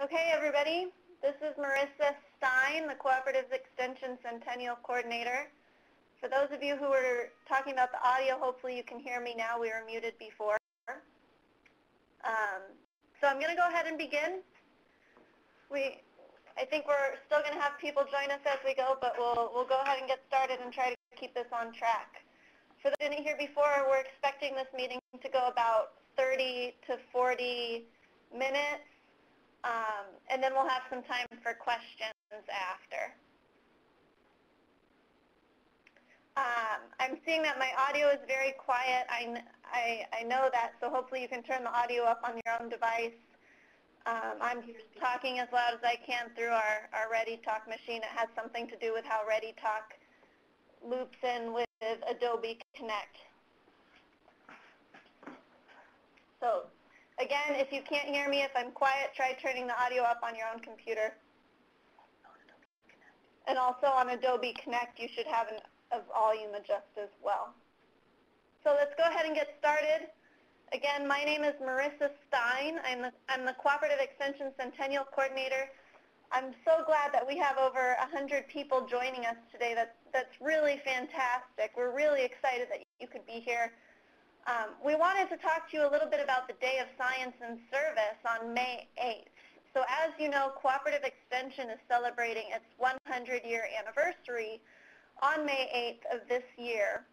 Okay, everybody, this is Marissa Stein, the Cooperative Extension Centennial Coordinator. For those of you who were talking about the audio, hopefully you can hear me now. We were muted before. So I'm going to go ahead and begin. I think we're still going to have people join us as we go, but we'll go ahead and get started and try to keep this on track. For those who didn't hear before, we're expecting this meeting to go about 30 to 40 minutes. And then we'll have some time for questions after. I'm seeing that my audio is very quiet. I know that, so hopefully you can turn the audio up on your own device. I'm talking as loud as I can through our ReadyTalk machine. It has something to do with how ReadyTalk loops in with Adobe Connect. So again, if you can't hear me, if I'm quiet, try turning the audio up on your own computer. And also on Adobe Connect, you should have a volume adjust as well. So let's go ahead and get started. Again, my name is Marissa Stein. I'm the Cooperative Extension Centennial Coordinator. I'm so glad that we have over 100 people joining us today. That's really fantastic. We're really excited that you could be here. We wanted to talk to you a little bit about the Day of Science and Service on May 8th. So as you know, Cooperative Extension is celebrating its 100-year anniversary on May 8th of this year.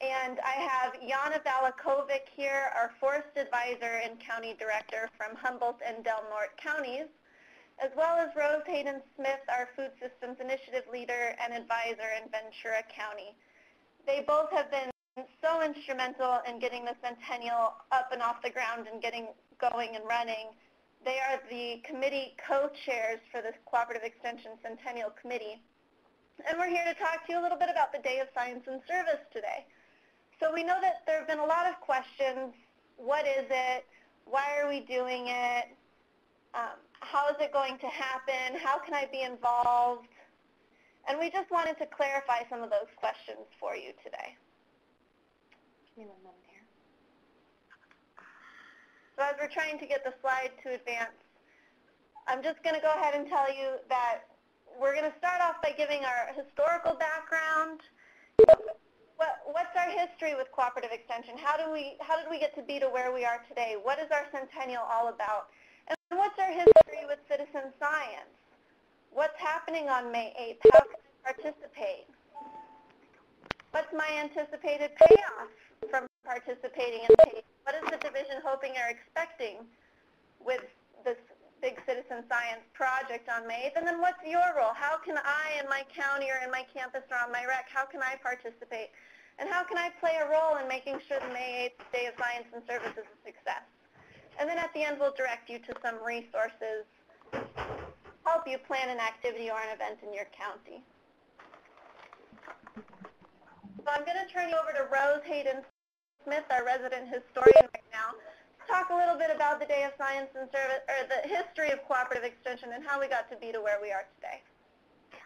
And I have Yana Valachovic here, our Forest Advisor and County Director from Humboldt and Del Norte counties, as well as Rose Hayden-Smith, our Food Systems Initiative Leader and Advisor in Ventura County. They both have been so instrumental in getting the Centennial up and off the ground and getting going and running. They are the committee co-chairs for the Cooperative Extension Centennial Committee. And we're here to talk to you a little bit about the Day of Science and Service today. So we know that there have been a lot of questions. What is it? Why are we doing it? How is it going to happen? How can I be involved? And we just wanted to clarify some of those questions for you today. So as we're trying to get the slide to advance, I'm just going to go ahead and tell you that we're going to start off by giving our historical background. What's our history with Cooperative Extension? How did we get to be to where we are today? What is our Centennial all about? And what's our history with citizen science? What's happening on May 8th? How can I participate? What's my anticipated payoff from participating in PACE? What is the division hoping or expecting with this big citizen science project on May 8th? And then what's your role? How can I in my county or in my campus or on my rec, how can I participate? And how can I play a role in making sure the May 8th Day of Science and Service is a success? And then at the end, we'll direct you to some resources, help you plan an activity or an event in your county. So I'm going to turn you over to Rose Hayden-Smith, our resident historian right now, to talk a little bit about the Day of Science and Service, or the history of Cooperative Extension and how we got to be to where we are today.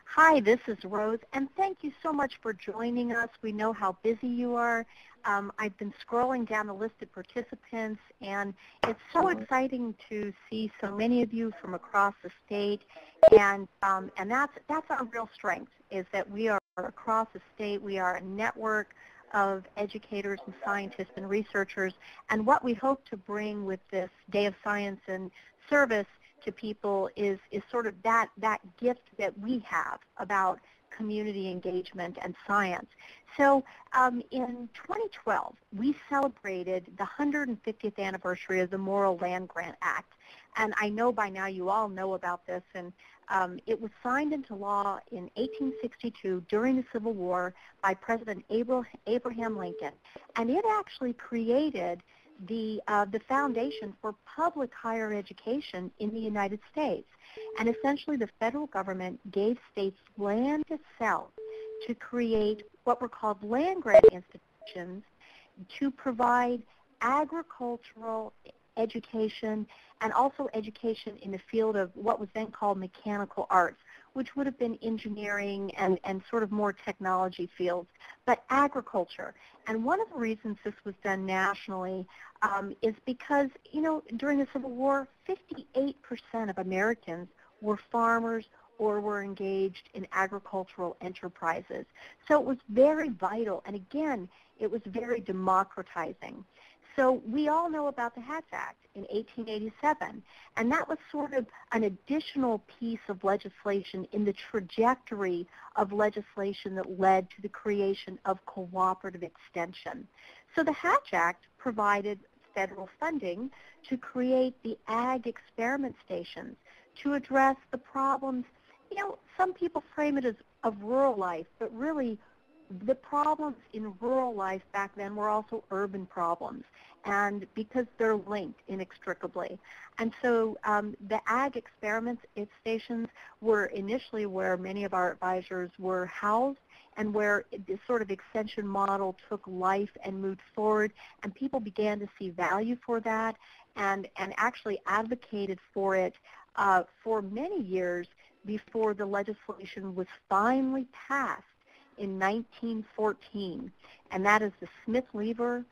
Hi, this is Rose, and thank you so much for joining us. We know how busy you are. I've been scrolling down the list of participants, and it's so exciting to see so many of you from across the state, and that's our real strength, is that we are across the state. We are a network of educators and scientists and researchers, and what we hope to bring with this Day of Science and Service to people is sort of that gift that we have about community engagement and science. So in 2012, we celebrated the 150th anniversary of the Morrill Land Grant Act. And I know by now you all know about this, and it was signed into law in 1862 during the Civil War by President Abraham Lincoln. And it actually created the foundation for public higher education in the United States. And essentially the federal government gave states land to sell to create what were called land-grant institutions to provide agricultural education and also education in the field of what was then called mechanical arts, which would have been engineering and sort of more technology fields, but agriculture. And one of the reasons this was done nationally is because, during the Civil War, 58% of Americans were farmers or were engaged in agricultural enterprises. So it was very vital, and again, it was very democratizing. So we all know about the Hatch Act in 1887, and that was sort of an additional piece of legislation in the trajectory of legislation that led to the creation of cooperative extension. So the Hatch Act provided federal funding to create the ag experiment stations to address the problems. Some people frame it as of rural life, but really the problems in rural life back then were also urban problems, and because they're linked inextricably. And so the ag experiment stations were initially where many of our advisors were housed, and where this sort of extension model took life and moved forward, and people began to see value for that and actually advocated for it for many years before the legislation was finally passed in 1914, and that is the Smith-Lever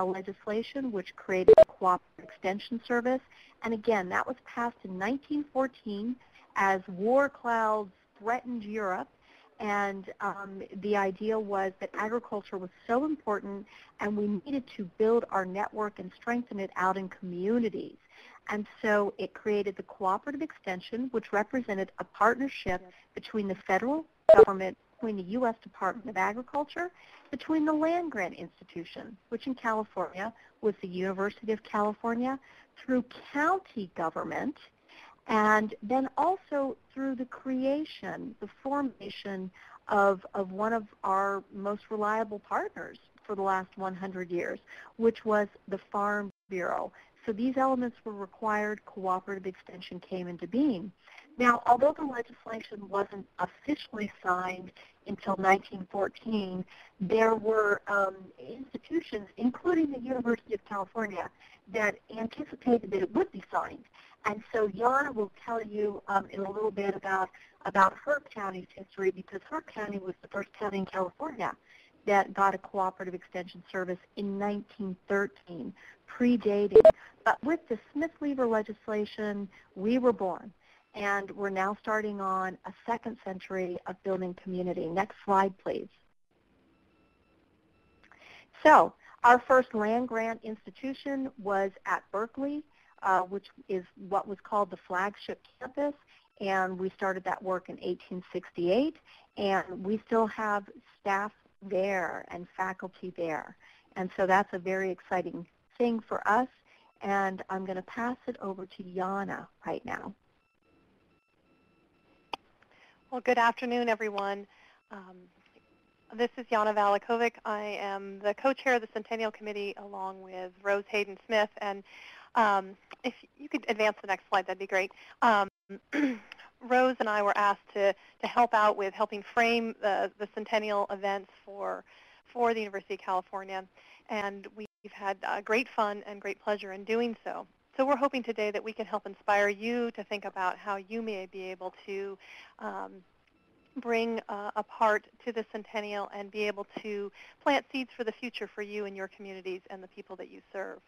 legislation, which created the Cooperative Extension Service. And again, that was passed in 1914 as war clouds threatened Europe, and the idea was that agriculture was so important, and we needed to build our network and strengthen it out in communities. And so it created the Cooperative Extension, which represented a partnership between the federal government, between the U.S. Department of Agriculture, between the land-grant institution, which in California was the University of California, through county government, and then also through the creation, the formation of one of our most reliable partners for the last 100 years, which was the Farm Bureau. So these elements were required. Cooperative extension came into being. Now, although the legislation wasn't officially signed until 1914, there were institutions, including the University of California, that anticipated that it would be signed. And so Yana will tell you in a little bit about her county's history, because her county was the first county in California that got a cooperative extension service in 1913, predating. But with the Smith-Lever legislation, we were born, and we're now starting on a second century of building community. Next slide, please. So our first land-grant institution was at Berkeley, which is what was called the flagship campus, and we started that work in 1868, and we still have staff there and faculty there. And so that's a very exciting thing for us, and I'm going to pass it over to Yana right now. Well, good afternoon, everyone. This is Yana Valachovic. I am the co-chair of the Centennial Committee along with Rose Hayden-Smith, and if you could advance the next slide, that'd be great. Rose and I were asked to help out with helping frame the Centennial events for the University of California, and we've had great fun and great pleasure in doing so. So we're hoping today that we can help inspire you to think about how you may be able to bring a part to the Centennial and be able to plant seeds for the future for you and your communities and the people that you serve.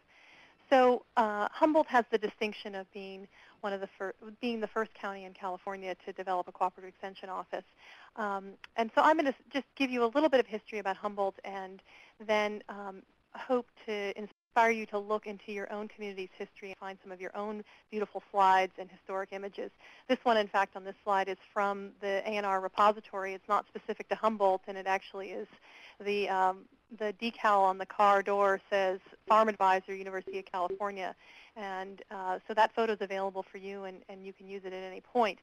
So Humboldt has the distinction of being being the first county in California to develop a cooperative extension office. And so I'm going to just give you a little bit of history about Humboldt, and then hope to inspire you to look into your own community's history and find some of your own beautiful slides and historic images. This one, in fact, on this slide is from the A&R repository. It's not specific to Humboldt, and it actually is the decal on the car door says Farm Advisor, University of California. And so that photo is available for you, and you can use it at any point.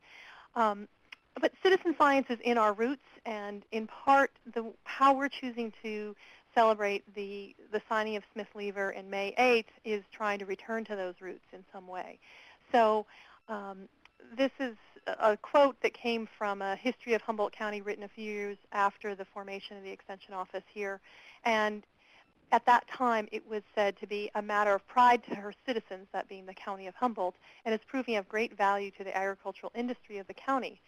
But citizen science is in our roots, and in part, how we're choosing to celebrate the signing of Smith-Lever in May 8th is trying to return to those roots in some way. So this is a quote that came from a history of Humboldt County written a few years after the formation of the Extension Office here. And at that time, it was said to be a matter of pride to her citizens, that being the county of Humboldt, and is proving of great value to the agricultural industry of the county.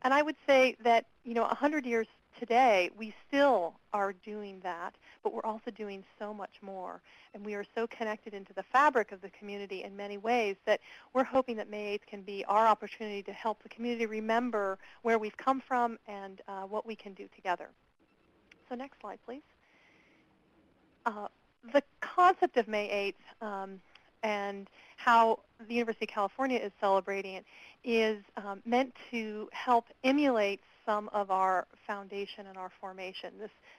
And I would say that, 100 years today, we still are doing that, but we're also doing so much more. And we are so connected into the fabric of the community in many ways that we're hoping that May 8th can be our opportunity to help the community remember where we've come from and what we can do together. So next slide, please. The concept of May 8th and how the University of California is celebrating it is meant to help emulate some of our foundation and our formation.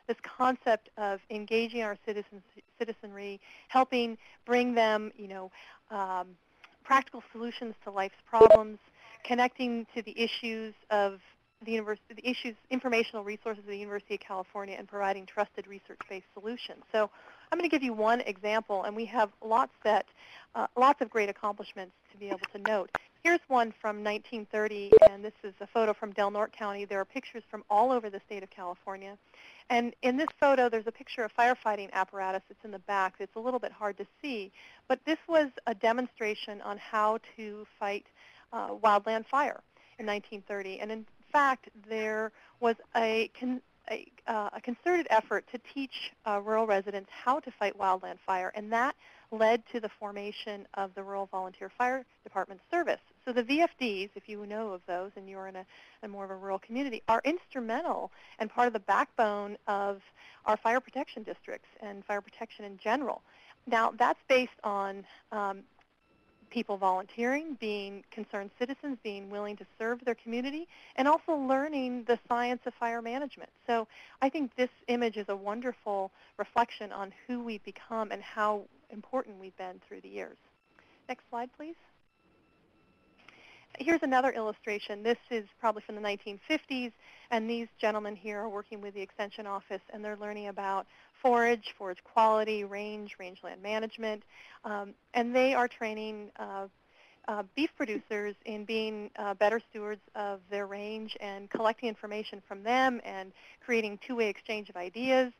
This concept of engaging our citizenry, helping bring them, practical solutions to life's problems, connecting to the issues of the university, the issues, informational resources of the University of California, and providing trusted research-based solutions. So I'm going to give you one example, and we have lots of great accomplishments to be able to note. Here's one from 1930, and this is a photo from Del Norte County. There are pictures from all over the state of California. And in this photo, there's a picture of firefighting apparatus that's in the back. It's a little bit hard to see, but this was a demonstration on how to fight wildland fire in 1930. And in fact, there was a concerted effort to teach rural residents how to fight wildland fire, and that led to the formation of the Rural Volunteer Fire Department Service. So the VFDs, if you know of those and you're in a more of a rural community, are instrumental and part of the backbone of our fire protection districts and fire protection in general. Now, that's based on people volunteering, being concerned citizens, being willing to serve their community, and also learning the science of fire management. So I think this image is a wonderful reflection on who we've become and how important we've been through the years. Next slide, please. Here's another illustration. This is probably from the 1950s, and these gentlemen here are working with the Extension Office, and they're learning about forage quality, rangeland management, and they are training beef producers in being better stewards of their range and collecting information from them and creating two-way exchange of ideas.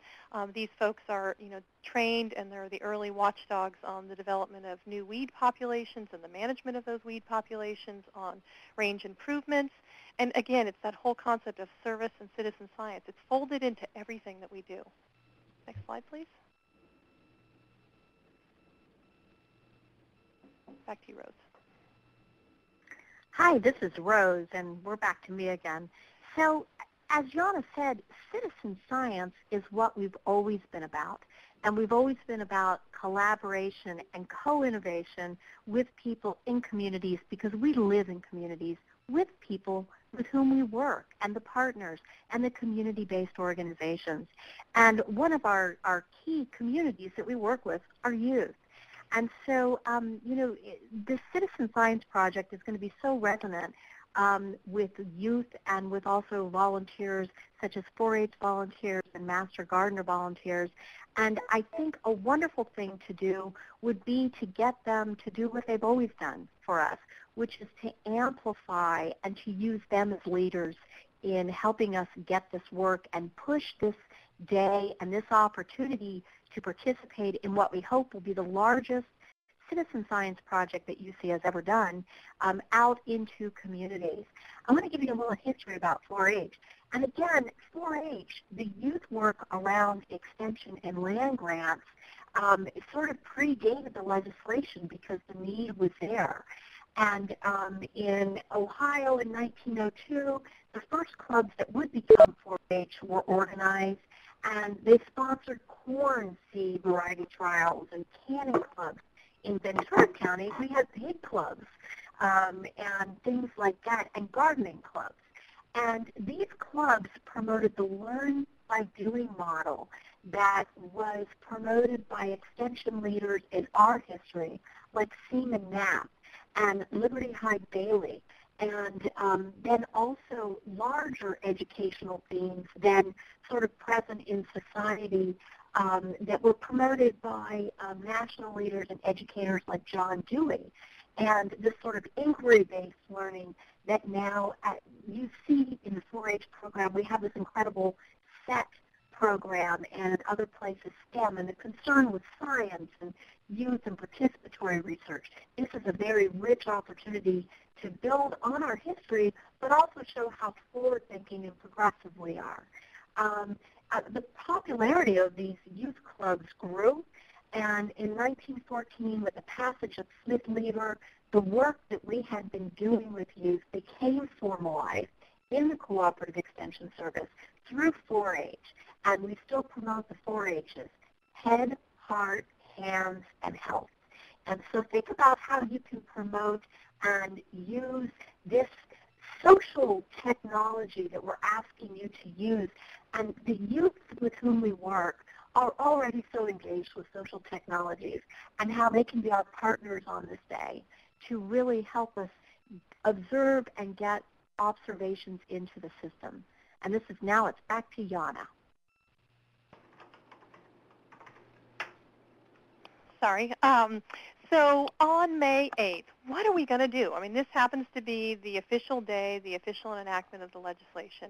These folks are, trained, and they're the early watchdogs on the development of new weed populations and the management of those weed populations, on range improvements. And again, it's that whole concept of service and citizen science. It's folded into everything that we do. Next slide, please. Back to you, Rose. Hi, this is Rose, and we're back to me again. So, as Yana said, citizen science is what we've always been about, and we've always been about collaboration and co-innovation with people in communities, because we live in communities with people with whom we work, and the partners, and the community-based organizations. And one of our key communities that we work with are youth. And so, the Citizen Science Project is going to be so resonant with youth and with also volunteers such as 4-H volunteers and Master Gardener volunteers. And I think a wonderful thing to do would be to get them to do what they've always done for us, which is to amplify and to use them as leaders in helping us get this work and push this day and this opportunity to participate in what we hope will be the largest citizen science project that UC has ever done out into communities. I'm going to give you a little history about 4-H. And again, 4-H, the youth work around extension and land grants sort of predated the legislation because the need was there. And in Ohio in 1902, the first clubs that would become 4-H were organized, and they sponsored corn seed variety trials and canning clubs. In Ventura County, we had pig clubs and things like that, and gardening clubs. And these clubs promoted the learn by doing model that was promoted by extension leaders in our history, like Seaman Knapp and Liberty Hyde Bailey, and then also larger educational themes than sort of present in society that were promoted by national leaders and educators like John Dewey. And this sort of inquiry-based learning that now you see in the 4-H program, we have this incredible set program and other places STEM and the concern with science and youth and participatory research. This is a very rich opportunity to build on our history, but also show how forward-thinking and progressive we are. The popularity of these youth clubs grew, and in 1914, with the passage of Smith-Lever, the work that we had been doing with youth became formalized in the Cooperative Extension Service through 4-H, and we still promote the 4-H's, head, heart, hands, and health. And so think about how you can promote and use this social technology that we're asking you to use. And the youth with whom we work are already so engaged with social technologies, and how they can be our partners on this day to really help us observe and get observations into the system. And this is now, it's back to Yana. Sorry. So on May 8th, what are we going to do? I mean, this happens to be the official day, the official enactment of the legislation.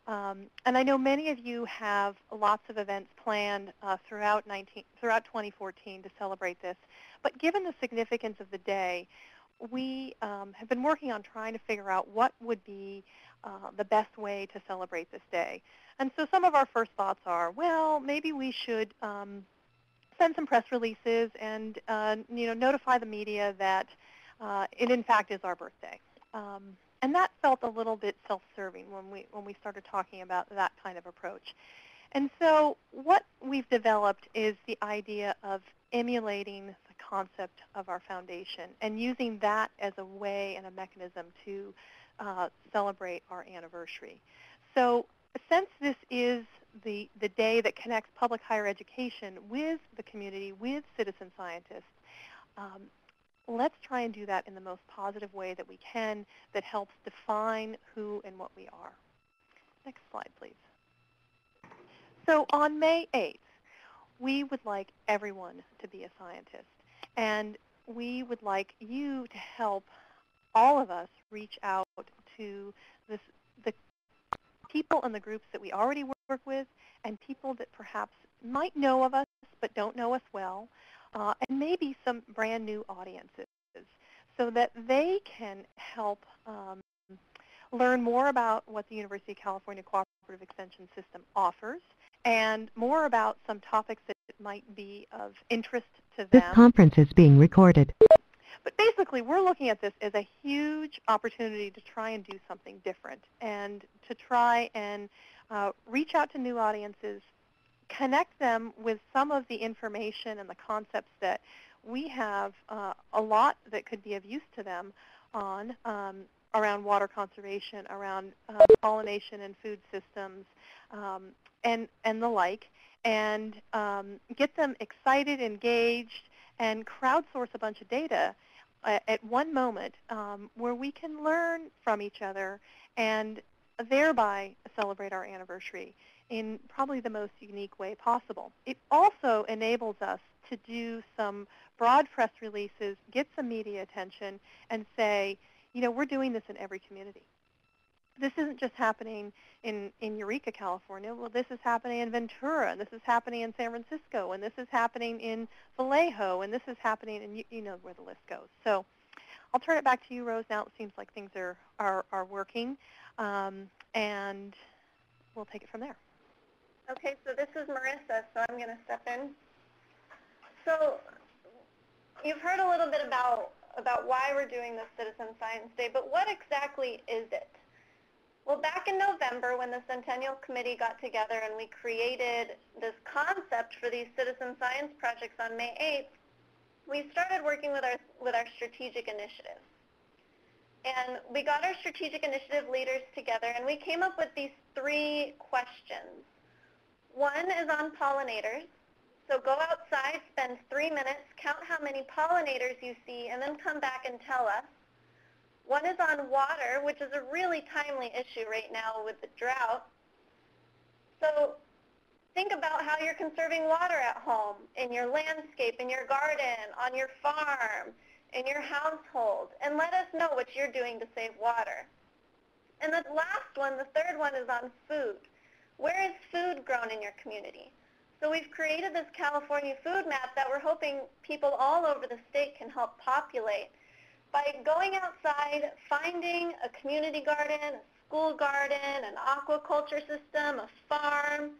And I know many of you have lots of events planned throughout 2014 to celebrate this. But given the significance of the day, we have been working on trying to figure out what would be the best way to celebrate this day. And so some of our first thoughts are, well, maybe we should send some press releases and notify the media that it in fact is our birthday. And that felt a little bit self-serving when we started talking about that kind of approach. And so what we've developed is the idea of emulating the concept of our foundation and using that as a way and a mechanism to celebrate our anniversary. So since this is the day that connects public higher education with the community, with citizen scientists, let's try and do that in the most positive way that we can that helps define who and what we are. Next slide, please. So on May 8th, we would like everyone to be a scientist, and we would like you to help all of us reach out to the people and the groups that we already work with and people that perhaps might know of us but don't know us well, and maybe some brand new audiences, so that they can help learn more about what the University of California Cooperative Extension System offers and more about some topics that might be of interest to them. This conference is being recorded. But basically, we're looking at this as a huge opportunity to try and do something different and to try and reach out to new audiences, connect them with some of the information and the concepts that we have a lot that could be of use to them on around water conservation, around pollination and food systems, and the like, and get them excited, engaged, and crowdsource a bunch of data at one moment where we can learn from each other and thereby celebrate our anniversary in probably the most unique way possible. It also enables us to do some broad press releases, get some media attention, and say, we're doing this in every community. This isn't just happening in Eureka, California. Well, this is happening in Ventura, and this is happening in San Francisco, and this is happening in Vallejo, and this is happening in, you know where the list goes. So I'll turn it back to you, Rose. Now it seems like things are working, and we'll take it from there. Okay, so this is Marissa, so I'm going to step in. So you've heard a little bit about why we're doing this Citizen Science Day, but what exactly is it? Well, back in November, when the Centennial Committee got together and we created this concept for these citizen science projects on May 8th, we started working with our strategic initiatives. And we got our strategic initiative leaders together, and we came up with these 3 questions. One is on pollinators. So go outside, spend 3 minutes, count how many pollinators you see, and then come back and tell us. One is on water, which is a really timely issue right now with the drought. So think about how you're conserving water at home, in your landscape, in your garden, on your farm, in your household, and let us know what you're doing to save water. And the last one, the third one, is on food. Where is food grown in your community? So we've created this California food map that we're hoping people all over the state can help populate by going outside, finding a community garden, a school garden, an aquaculture system, a farm,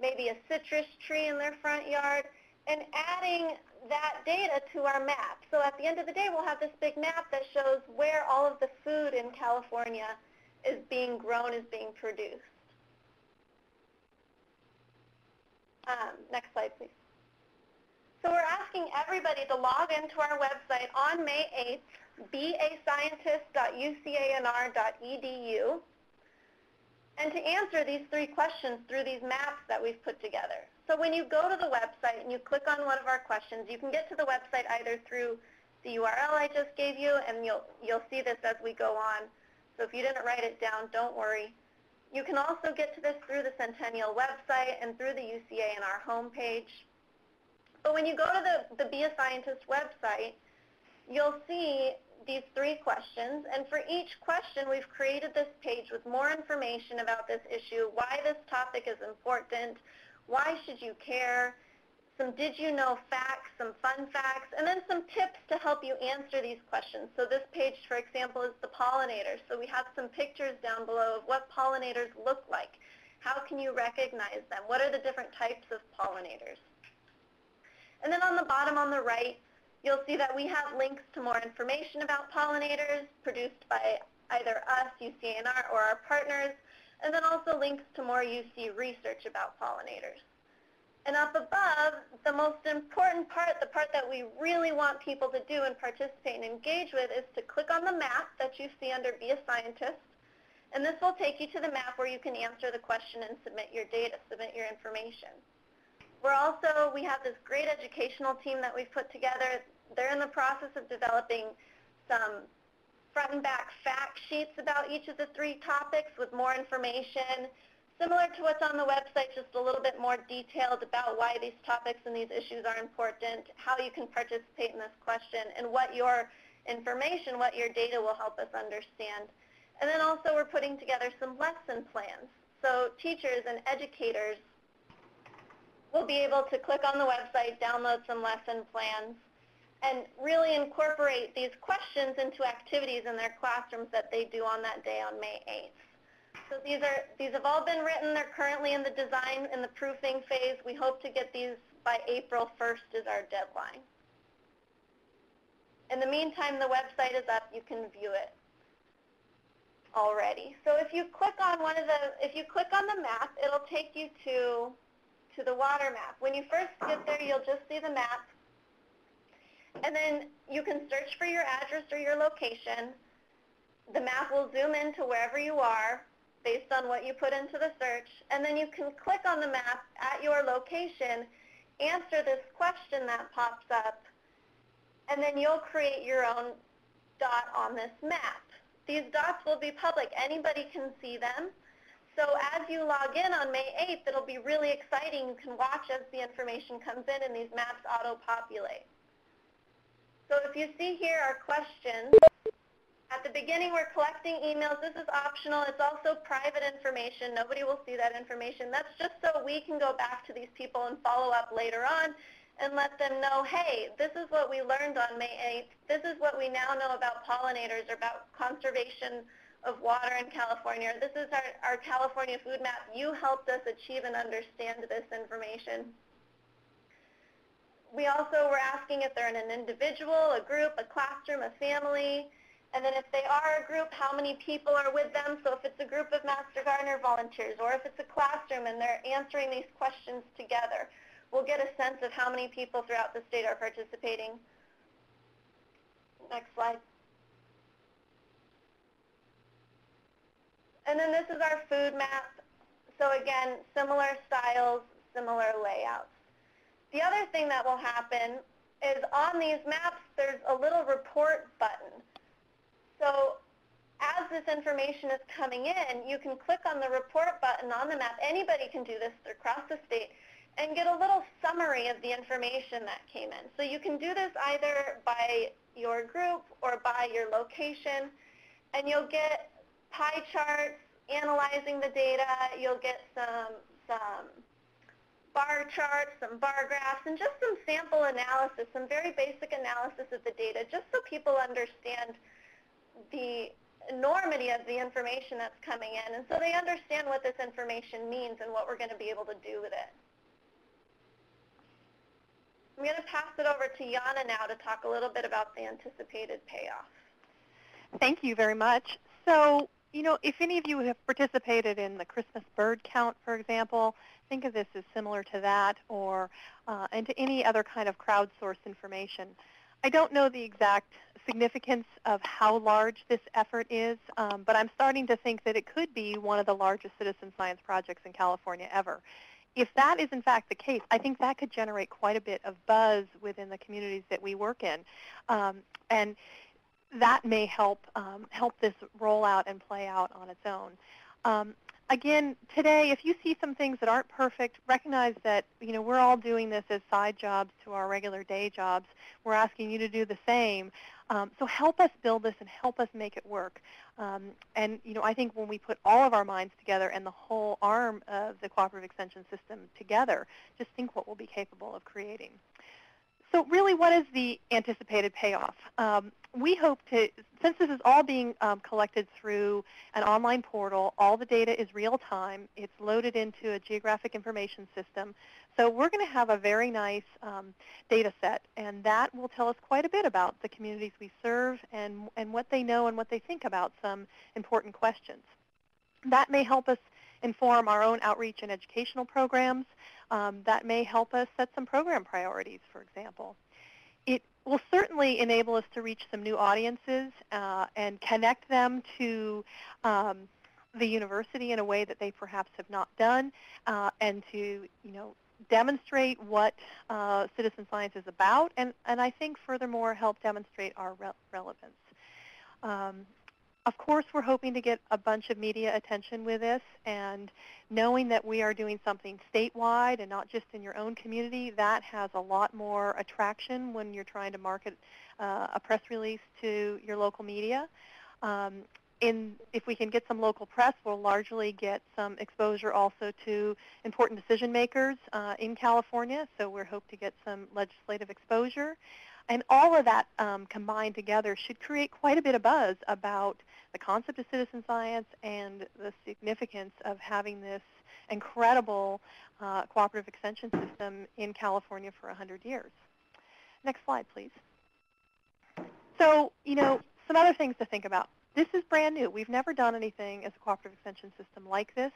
maybe a citrus tree in their front yard, and adding that data to our map. So at the end of the day, we'll have this big map that shows where all of the food in California is being grown, is being produced. Next slide, please. So we're asking everybody to log into our website on May 8th, beascientist.ucanr.edu, and to answer these 3 questions through these maps that we've put together. So when you go to the website and you click on one of our questions, you can get to the website either through the URL I just gave you, and you'll see this as we go on. So if you didn't write it down, don't worry. You can also get to this through the Centennial website and through the UCANR homepage. But when you go to the Be a Scientist website, you'll see these 3 questions, and for each question we've created this page with more information about this issue, why this topic is important, why should you care, some did you know facts, some fun facts, and then some tips to help you answer these questions. So this page, for example, is the pollinators. So we have some pictures down below of what pollinators look like. How can you recognize them? What are the different types of pollinators? And then on the bottom on the right, you'll see that we have links to more information about pollinators produced by either us, UCANR, or our partners, and then also links to more UC research about pollinators. And up above, the most important part, the part that we really want people to do and participate and engage with, is to click on the map that you see under Be a Scientist, and this will take you to the map where you can answer the question and submit your data, submit your information. We have this great educational team that we've put together. They're in the process of developing some front and back fact sheets about each of the 3 topics with more information, similar to what's on the website, just a little bit more detailed about why these topics and these issues are important, how you can participate in this question, and what your information, what your data will help us understand. And then also we're putting together some lesson plans. So teachers and educators will be able to click on the website, download some lesson plans, and really incorporate these questions into activities in their classrooms that they do on that day on May 8th. So these have all been written. They're currently in the design and the proofing phase. We hope to get these by April 1st is our deadline. In the meantime, the website is up. You can view it already. So if you click on the map, it'll take you to the water map. When you first get there, you'll just see the map, and then you can search for your address or your location. The map will zoom into wherever you are based on what you put into the search, and then you can click on the map at your location, answer this question that pops up, and then you'll create your own dot on this map. These dots will be public. Anybody can see them. So as you log in on May 8th, it'll be really exciting. You can watch as the information comes in and these maps auto-populate. So if you see here our questions, at the beginning we're collecting emails. This is optional. It's also private information. Nobody will see that information. That's just so we can go back to these people and follow up later on and let them know, hey, this is what we learned on May 8th. This is what we now know about pollinators or about conservation of water in California. This is our California food map. You helped us achieve and understand this information. We also were asking if they're in an individual, a group, a classroom, a family, and then if they are a group, how many people are with them. So if it's a group of Master Gardener volunteers or if it's a classroom and they're answering these questions together, we'll get a sense of how many people throughout the state are participating. Next slide. And then this is our food map. So again, similar styles, similar layouts. The other thing that will happen is on these maps, there's a little report button. So as this information is coming in, you can click on the report button on the map. Anybody can do this across the state and get a little summary of the information that came in. So you can do this either by your group or by your location, and you'll get pie charts, analyzing the data. You'll get some bar charts, some bar graphs, and just some sample analysis, some very basic analysis of the data, just so people understand the enormity of the information that's coming in, and so they understand what this information means and what we're going to be able to do with it. I'm going to pass it over to Yana now to talk a little bit about the anticipated payoff. Thank you very much. So, if any of you have participated in the Christmas bird count, for example, think of this as similar to that, or and to any other kind of crowdsourced information. I don't know the exact significance of how large this effort is, but I'm starting to think that it could be one of the largest citizen science projects in California ever. If that is in fact the case, I think that could generate quite a bit of buzz within the communities that we work in, and that may help this roll out and play out on its own. Again, today, if you see some things that aren't perfect, recognize that we're all doing this as side jobs to our regular day jobs. We're asking you to do the same. So help us build this and help us make it work. And I think when we put all of our minds together and the whole arm of the cooperative extension system together, just think what we'll be capable of creating. So really, what is the anticipated payoff? We hope to, since this is all being collected through an online portal, all the data is real time. It's loaded into a geographic information system. So we're going to have a very nice data set, and that will tell us quite a bit about the communities we serve and what they know and what they think about some important questions. That may help us inform our own outreach and educational programs. That may help us set some program priorities, for example. It will certainly enable us to reach some new audiences and connect them to the university in a way that they perhaps have not done, and to demonstrate what citizen science is about, and I think furthermore help demonstrate our relevance. Of course, we're hoping to get a bunch of media attention with this, and knowing that we are doing something statewide and not just in your own community, that has a lot more attraction when you're trying to market a press release to your local media. If we can get some local press, we'll largely get some exposure also to important decision makers in California, so we hope to get some legislative exposure. And all of that combined together should create quite a bit of buzz about the concept of citizen science and the significance of having this incredible cooperative extension system in California for 100 years. Next slide, please. So, some other things to think about. This is brand new. We've never done anything as a cooperative extension system like this.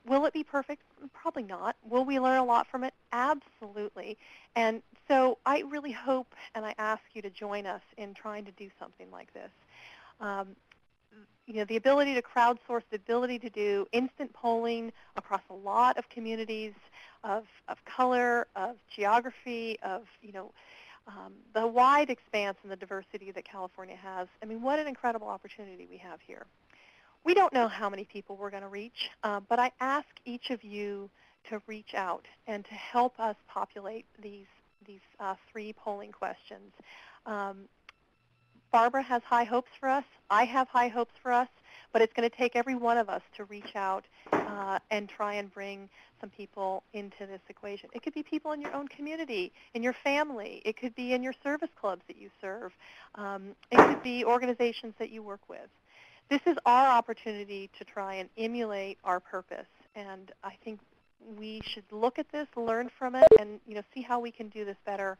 Will it be perfect? Probably not. Will we learn a lot from it? Absolutely. And so I really hope and I ask you to join us in trying to do something like this. The ability to crowdsource, the ability to do instant polling across a lot of communities of color, of geography, of, the wide expanse and the diversity that California has. I mean, what an incredible opportunity we have here. We don't know how many people we're going to reach, but I ask each of you to reach out and to help us populate these 3 polling questions. Barbara has high hopes for us. I have high hopes for us, but it's going to take every one of us to reach out and try and bring some people into this equation. It could be people in your own community, in your family. It could be in your service clubs that you serve. It could be organizations that you work with. This is our opportunity to try and emulate our purpose, and I think we should look at this, learn from it, and see how we can do this better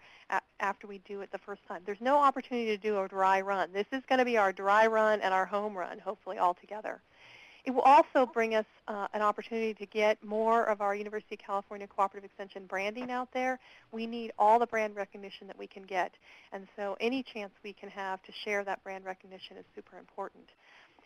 after we do it the first time. There's no opportunity to do a dry run. This is going to be our dry run and our home run, hopefully all together. It will also bring us an opportunity to get more of our University of California Cooperative Extension branding out there. We need all the brand recognition that we can get, and so any chance we can have to share that brand recognition is super important.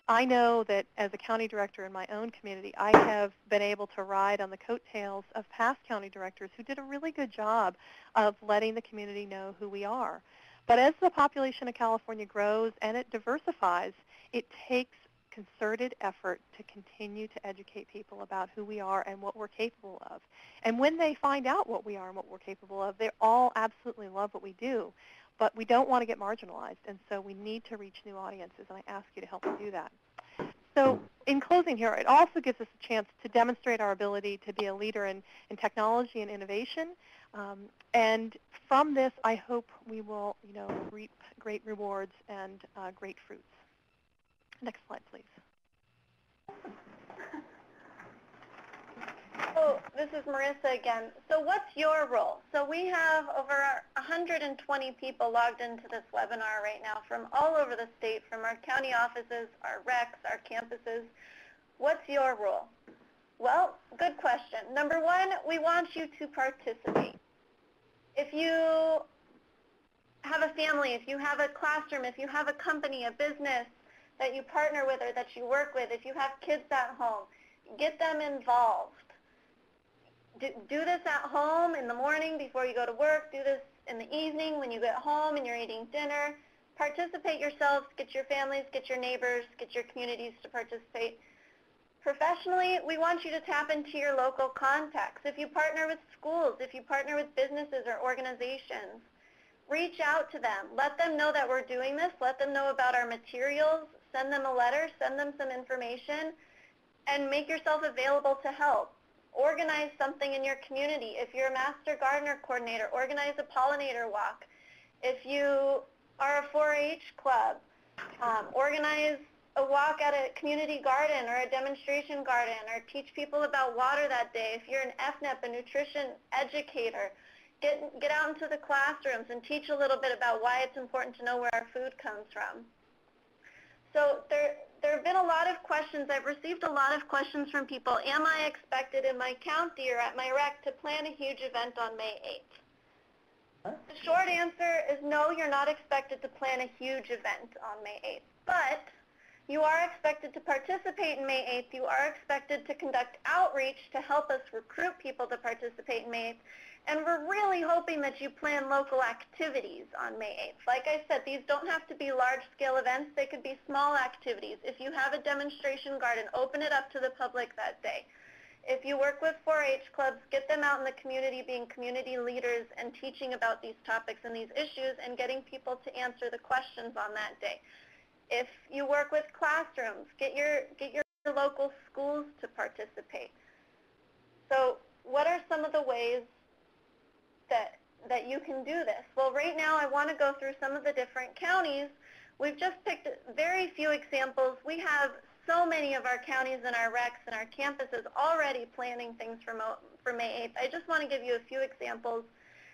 I know that as a county director in my own community, I have been able to ride on the coattails of past county directors who did a really good job of letting the community know who we are. But as the population of California grows and it diversifies, it takes concerted effort to continue to educate people about who we are and what we're capable of. And when they find out what we are and what we're capable of, they all absolutely love what we do. But we don't want to get marginalized, and so we need to reach new audiences, and I ask you to help us do that. So in closing here, it also gives us a chance to demonstrate our ability to be a leader in technology and innovation. And from this, I hope we will, reap great rewards and great fruits. Next slide, please. So this is Marissa again. So what's your role? So we have over 120 people logged into this webinar right now from all over the state, from our county offices, our recs, our campuses. What's your role? Well, good question. Number one, we want you to participate. If you have a family, if you have a classroom, if you have a company, a business that you partner with or that you work with, if you have kids at home, get them involved. Do this at home in the morning before you go to work. Do this in the evening when you get home and you're eating dinner. Participate yourselves. Get your families, get your neighbors, get your communities to participate. Professionally, we want you to tap into your local contacts. If you partner with schools, if you partner with businesses or organizations, reach out to them. Let them know that we're doing this. Let them know about our materials. Send them a letter. Send them some information. And make yourself available to help. Organize something in your community. If you're a Master Gardener Coordinator, organize a pollinator walk. If you are a 4-H club, organize a walk at a community garden or a demonstration garden, or teach people about water that day. If you're an FNEP, a nutrition educator, get out into the classrooms and teach a little bit about why it's important to know where our food comes from. So there have been a lot of questions. I've received a lot of questions from people. Am I expected in my county or at my rec to plan a huge event on May 8th? The short answer is no, you're not expected to plan a huge event on May 8th. But you are expected to participate in May 8th. You are expected to conduct outreach to help us recruit people to participate in May 8th. And we're really hoping that you plan local activities on May 8th. Like I said, these don't have to be large-scale events. They could be small activities. If you have a demonstration garden, open it up to the public that day. If you work with 4-H clubs, get them out in the community being community leaders and teaching about these topics and these issues and getting people to answer the questions on that day. If you work with classrooms, get your local schools to participate. So what are some of the ways that you can do this? Well, right now I want to go through some of the different counties. We've just picked very few examples. We have so many of our counties and our recs and our campuses already planning things for May 8th. I just want to give you a few examples,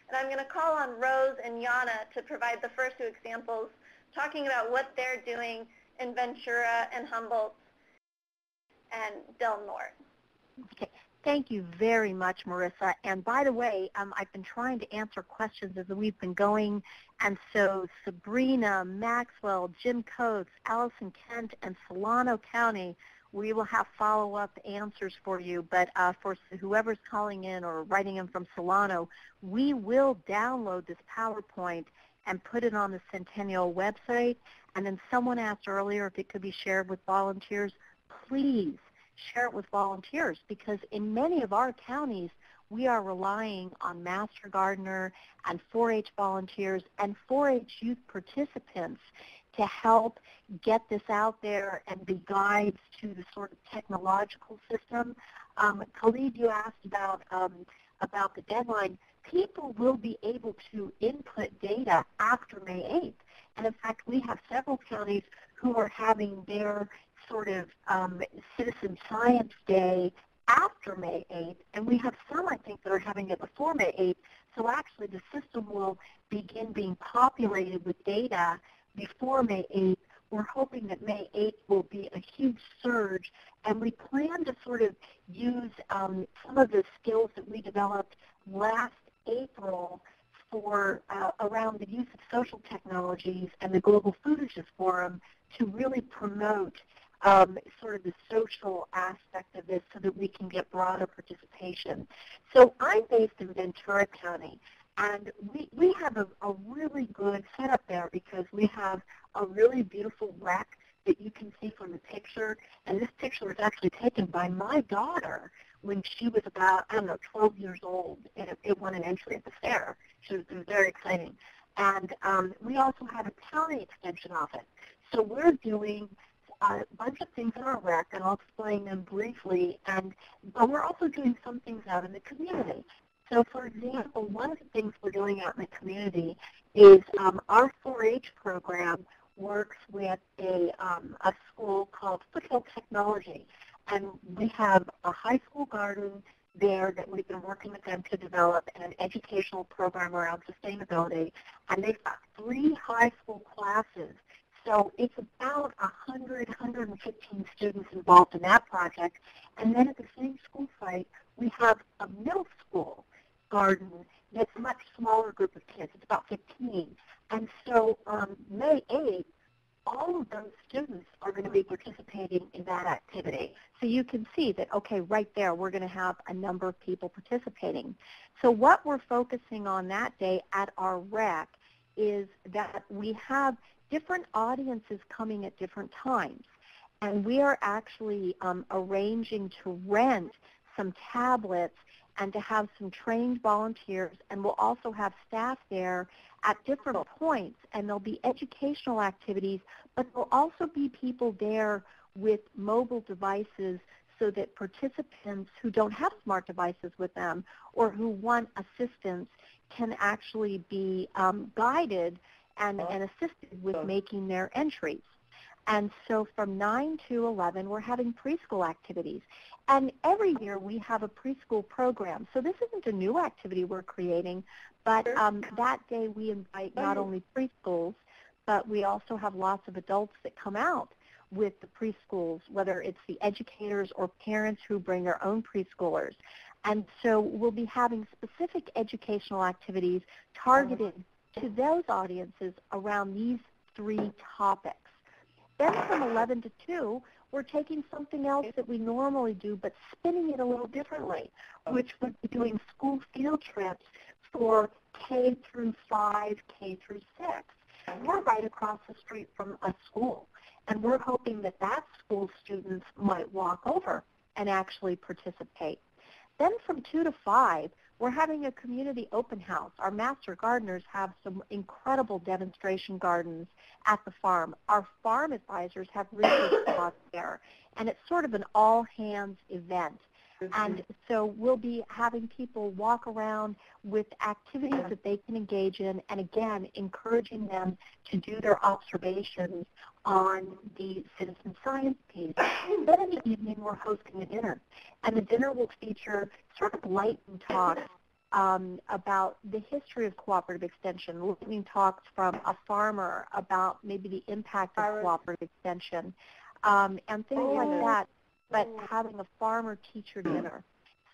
and I'm going to call on Rose and Yana to provide the first two examples, talking about what they're doing in Ventura and Humboldt and Del Norte. Okay. Thank you very much, Marissa. And by the way, I've been trying to answer questions as we've been going. And so Sabrina, Maxwell, Jim Coates, Allison Kent, and Solano County, we will have follow-up answers for you. But for whoever's calling in or writing in from Solano, we will download this PowerPoint and put it on the Centennial website. And then someone asked earlier if it could be shared with volunteers. Please share it with volunteers, because in many of our counties, we are relying on Master Gardener and 4-H volunteers and 4-H youth participants to help get this out there and be guides to the sort of technological system. Khalid, you asked about the deadline. People will be able to input data after May 8th. And in fact, we have several counties who are having their sort of Citizen Science Day after May 8th, and we have some, I think, that are having it before May 8th. So actually the system will begin being populated with data before May 8th. We're hoping that May 8th will be a huge surge, and we plan to sort of use some of the skills that we developed last April for around the use of social technologies and the Global Foodishness Forum to really promote sort of the social aspect of this so that we can get broader participation. So I'm based in Ventura County, and we have a really good setup there because we have a really beautiful rec that you can see from the picture. And this picture was actually taken by my daughter when she was about, 12 years old, and it won an entry at the fair. It was very exciting. And we also have a county extension office. So we're doing a bunch of things in our rec, and I'll explain them briefly. But we're also doing some things out in the community. So, for example, one of the things we're doing out in the community is our 4-H program works with a school called Foothill Technology. And we have a high school garden there that we've been working with them to develop, and an educational program around sustainability. And they've got 3 high school classes. So it's about 100, 115 students involved in that project. And then at the same school site, we have a middle school garden that's a much smaller group of kids. It's about 15. And so on May 8th, all of those students are going to be participating in that activity. So you can see that, okay, right there, we're going to have a number of people participating. So what we're focusing on that day at our rec is that we have different audiences coming at different times. And we are actually arranging to rent some tablets and to have some trained volunteers, and we'll also have staff there at different points, and there'll be educational activities, but there'll also be people there with mobile devices so that participants who don't have smart devices with them or who want assistance can actually be guided and assisted with making their entries. And so from 9 to 11, we're having preschool activities. And every year we have a preschool program. So this isn't a new activity we're creating, but that day we invite not only preschools, but we also have lots of adults that come out with the preschools, whether it's the educators or parents who bring their own preschoolers. And so we'll be having specific educational activities targeted to those audiences around these 3 topics. Then from 11 to 2, we're taking something else that we normally do, but spinning it a little differently, which would be doing school field trips for K through 5, K through 6. And we're right across the street from a school, and we're hoping that that school students might walk over and actually participate. Then from 2 to 5, we're having a community open house. Our master gardeners have some incredible demonstration gardens at the farm. Our farm advisors have research spots there, and it's sort of an all-hands event. And so we'll be having people walk around with activities that they can engage in, and again, encouraging them to do their observations on the citizen science piece. Then in the evening, we're hosting a dinner, and the dinner will feature sort of lightning talks about the history of cooperative extension, lightning talks from a farmer about maybe the impact of cooperative extension, and things like that, but having a farmer-teacher dinner.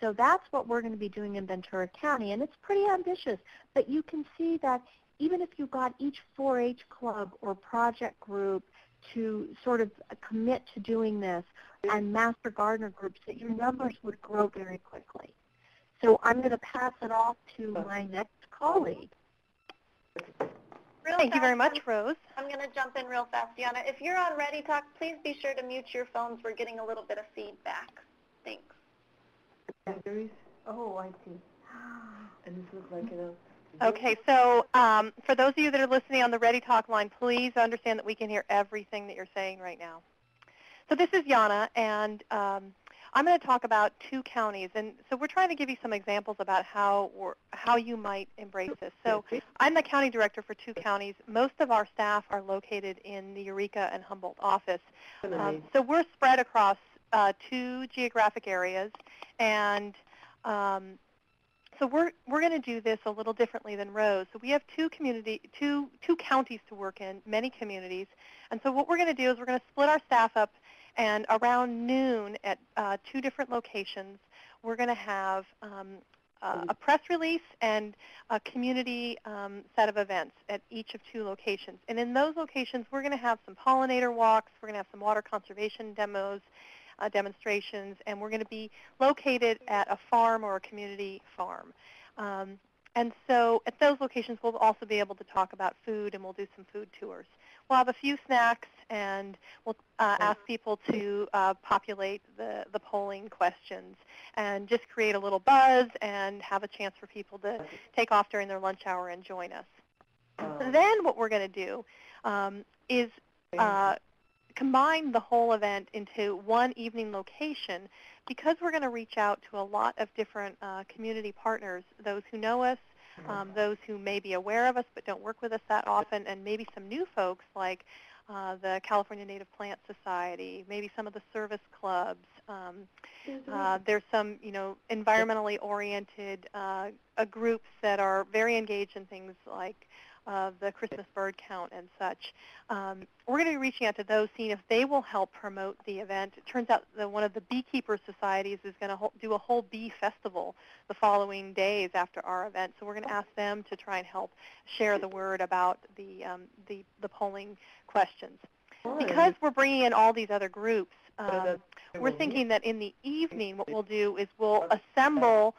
So that's what we're going to be doing in Ventura County, and it's pretty ambitious, but you can see that even if you got each 4-H club or project group to sort of commit to doing this, and master gardener groups, that your numbers would grow very quickly. So I'm going to pass it off to my next colleague. Thank you very much, Rose. I'm going to jump in real fast, Yana. If you're on Ready Talk, please be sure to mute your phones. We're getting a little bit of feedback. Thanks. Oh, I see. And this looks like Okay, so for those of you that are listening on the Ready Talk line, please understand that we can hear everything that you're saying right now. So this is Yana, and I'm going to talk about 2 counties, and so we're trying to give you some examples about how you might embrace this. So I'm the county director for 2 counties. Most of our staff are located in the Eureka and Humboldt office. So we're spread across 2 geographic areas, and so we're going to do this a little differently than Rose. So we have two counties to work in, many communities, and so what we're going to do is we're going to split our staff up. And around noon at 2 different locations, we're going to have a press release and a community set of events at each of 2 locations. And in those locations, we're going to have some pollinator walks. We're going to have some water conservation demos, demonstrations, and we're going to be located at a farm or a community farm. And so at those locations, we'll also be able to talk about food, and we'll do some food tours. We'll have a few snacks, and we'll ask people to populate the polling questions and just create a little buzz and have a chance for people to take off during their lunch hour and join us. Then what we're going to do is combine the whole event into one evening location because we're going to reach out to a lot of different community partners, those who know us, those who may be aware of us but don't work with us that often, and maybe some new folks like the California Native Plant Society, maybe some of the service clubs. There's some, environmentally oriented groups that are very engaged in things like the Christmas bird count and such. We're going to be reaching out to those, seeing if they will help promote the event. It turns out that one of the beekeeper societies is going to do a whole bee festival the following days after our event. So we're going to ask them to try and help share the word about the polling questions. Because we're bringing in all these other groups, we're thinking that in the evening what we'll do is we'll assemble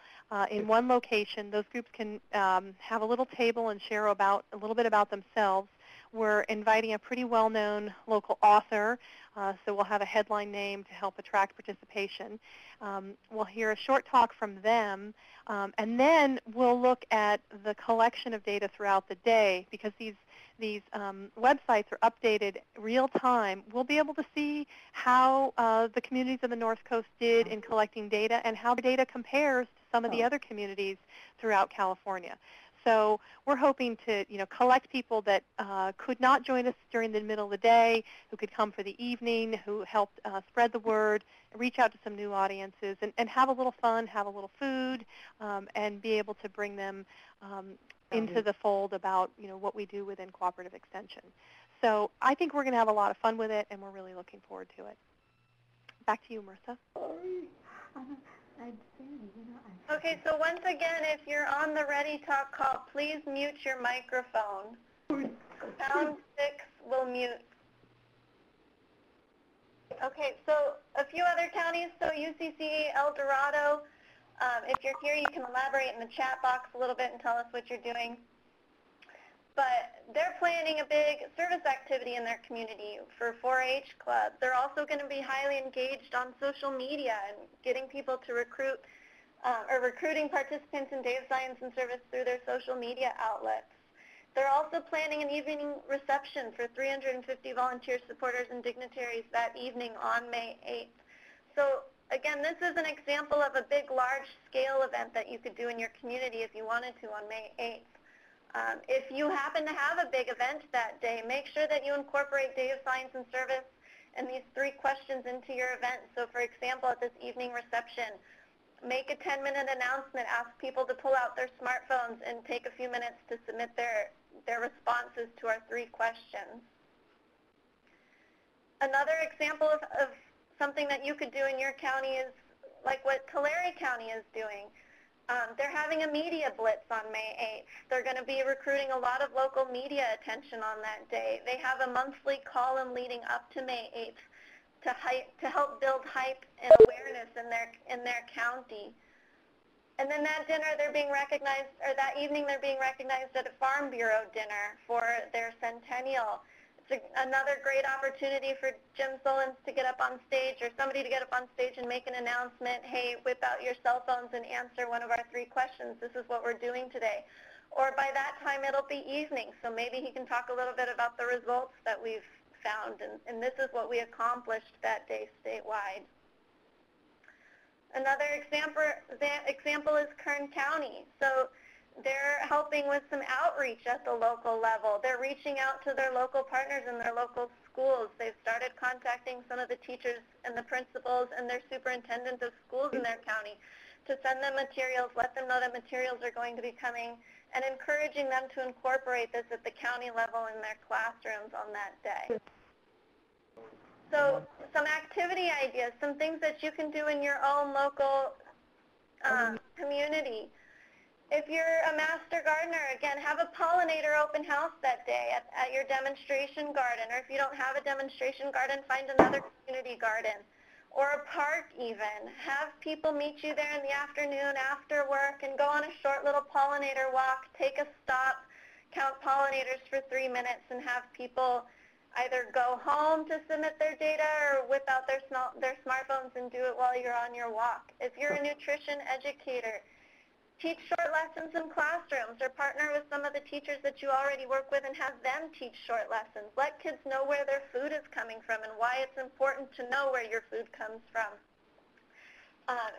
in one location. Those groups can have a little table and share a little bit about themselves. We're inviting a pretty well-known local author, so we'll have a headline name to help attract participation. We'll hear a short talk from them, and then we'll look at the collection of data throughout the day because these websites are updated real time. We'll be able to see how the communities of the North Coast did in collecting data and how the data compares to some of the other communities throughout California. So we're hoping to, collect people that could not join us during the middle of the day, who could come for the evening, who helped spread the word, reach out to some new audiences, and have a little fun, have a little food, and be able to bring them into the fold about, what we do within cooperative extension. So I think we're going to have a lot of fun with it, and we're really looking forward to it. Back to you, Marissa. Okay, so once again, if you're on the Ready Talk call, please mute your microphone. Pound 6 will mute. Okay, so a few other counties, so UCCE El Dorado. If you're here, you can elaborate in the chat box a little bit and tell us what you're doing. But they're planning a big service activity in their community for 4-H clubs. They're also going to be highly engaged on social media and getting people to recruiting participants in data science and service through their social media outlets. They're also planning an evening reception for 350 volunteer supporters and dignitaries that evening on May 8th. So again, this is an example of a big, large-scale event that you could do in your community if you wanted to on May 8th. If you happen to have a big event that day, make sure that you incorporate data science and service and these 3 questions into your event. So for example, at this evening reception, make a 10-minute announcement, ask people to pull out their smartphones and take a few minutes to submit their responses to our 3 questions. Another example of something that you could do in your county is like what Tulare County is doing. They're having a media blitz on May 8th. They're going to be recruiting a lot of local media attention on that day. They have a monthly column leading up to May 8th to help build hype and awareness in their county. And then that dinner they're being recognized, or that evening they're being recognized at a Farm Bureau dinner for their Centennial. Another great opportunity for Jim Solons to get up on stage or somebody to get up on stage and make an announcement, hey, whip out your cell phones and answer one of our 3 questions. This is what we're doing today. Or by that time it'll be evening, so maybe he can talk a little bit about the results that we've found, and this is what we accomplished that day statewide. Another example is Kern County. So they're helping with some outreach at the local level. They're reaching out to their local partners in their local schools. They've started contacting some of the teachers and the principals and their superintendents of schools in their county to send them materials, let them know that materials are going to be coming, and encouraging them to incorporate this at the county level in their classrooms on that day. So some activity ideas, some things that you can do in your own local community. If you're a master gardener, again, have a pollinator open house that day at your demonstration garden. Or if you don't have a demonstration garden, find another community garden. Or a park even. Have people meet you there in the afternoon after work and go on a short little pollinator walk. Take a stop, count pollinators for 3 minutes, and have people either go home to submit their data or whip out their smartphones and do it while you're on your walk. If you're a nutrition educator, Teach short lessons in classrooms, or partner with some of the teachers that you already work with and have them teach short lessons. Let kids know where their food is coming from and why it's important to know where your food comes from.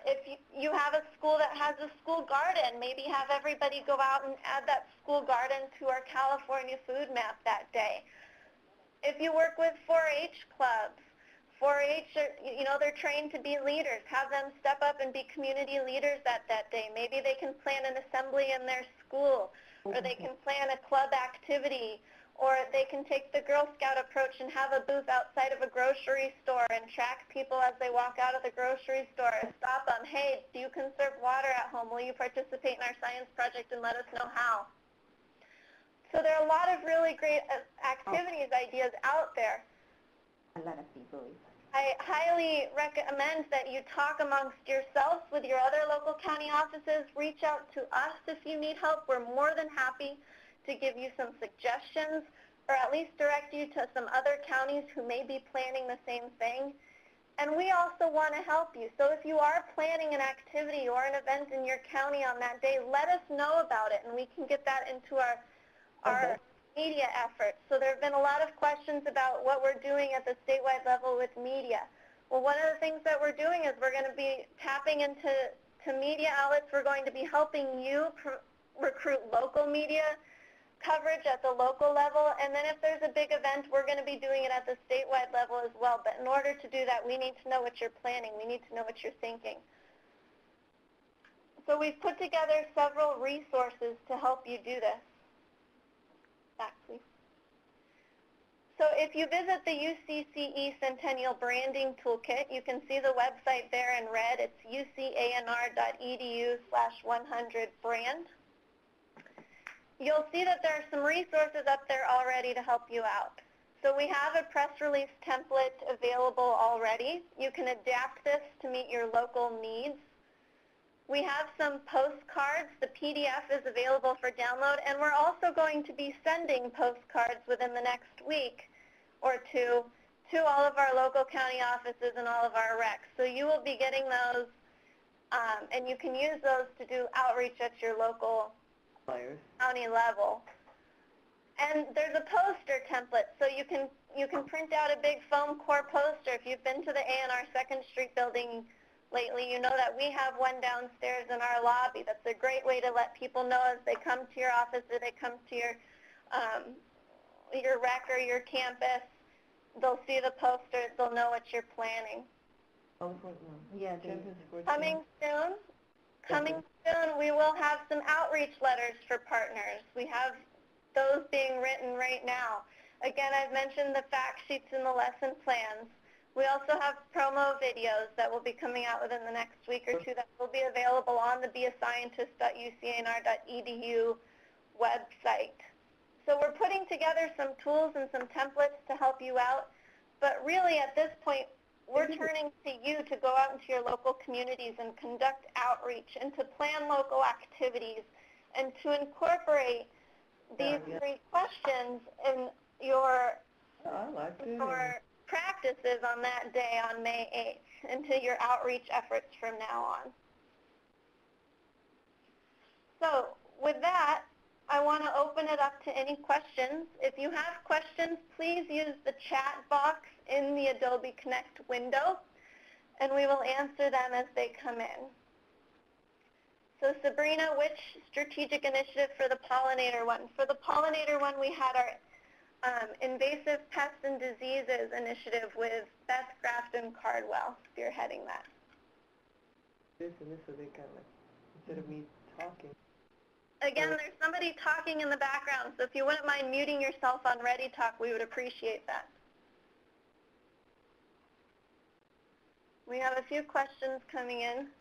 If you have a school that has a school garden, maybe have everybody go out and add that school garden to our California food map that day. If you work with 4-H clubs, 4-H, they're trained to be leaders. Have them step up and be community leaders that day. Maybe they can plan an assembly in their school, or they can plan a club activity, or they can take the Girl Scout approach and have a booth outside of a grocery store and track people as they walk out of the grocery store. Stop them. Hey, do you conserve water at home? Will you participate in our science project and let us know how? So there are a lot of really great activities, ideas out there. A lot of people. I highly recommend that you talk amongst yourselves with your other local county offices. Reach out to us if you need help. We're more than happy to give you some suggestions, or at least direct you to some other counties who may be planning the same thing. And we also want to help you. So if you are planning an activity or an event in your county on that day, let us know about it, and we can get that into our media efforts. So there have been a lot of questions about what we're doing at the statewide level with media. Well, one of the things that we're doing is we're going to be tapping into media outlets. We're going to be helping you recruit local media coverage at the local level, and then if there's a big event, we're going to be doing it at the statewide level as well. But in order to do that, we need to know what you're planning. We need to know what you're thinking. So we've put together several resources to help you do this. Back, please. So if you visit the UCCE Centennial Branding Toolkit, you can see the website there in red. It's ucanr.edu/100brand. You'll see that there are some resources up there already to help you out. So we have a press release template available already. You can adapt this to meet your local needs. We have some postcards. The PDF is available for download, and we're also going to be sending postcards within the next week or two to all of our local county offices and all of our recs. So you will be getting those, and you can use those to do outreach at your local county level. And there's a poster template, so you can print out a big foam core poster. If you've been to the A&R 2nd Street building lately, you know that we have one downstairs in our lobby. That's a great way to let people know as they come to your office or they come to your rec or your campus. They'll see the posters. They'll know what you're planning. Yeah, Coming soon, we will have some outreach letters for partners. We have those being written right now. Again, I've mentioned the fact sheets and the lesson plans. We also have promo videos that will be coming out within the next week or two that will be available on the beascientist.ucanr.edu website. So we're putting together some tools and some templates to help you out, but really at this point, we're turning to you to go out into your local communities and conduct outreach and to plan local activities and to incorporate these 3 questions in your practices on that day on May 8th into your outreach efforts from now on. So with that, I want to open it up to any questions. If you have questions, please use the chat box in the Adobe Connect window, and we will answer them as they come in. So Sabrina, which strategic initiative for the pollinator one? For the pollinator one, we had our invasive pests and diseases initiative with Beth Grafton Cardwell spearheading that. Instead of me talking. Again, there's somebody talking in the background, so if you wouldn't mind muting yourself on Ready Talk, we would appreciate that. We have a few questions coming in.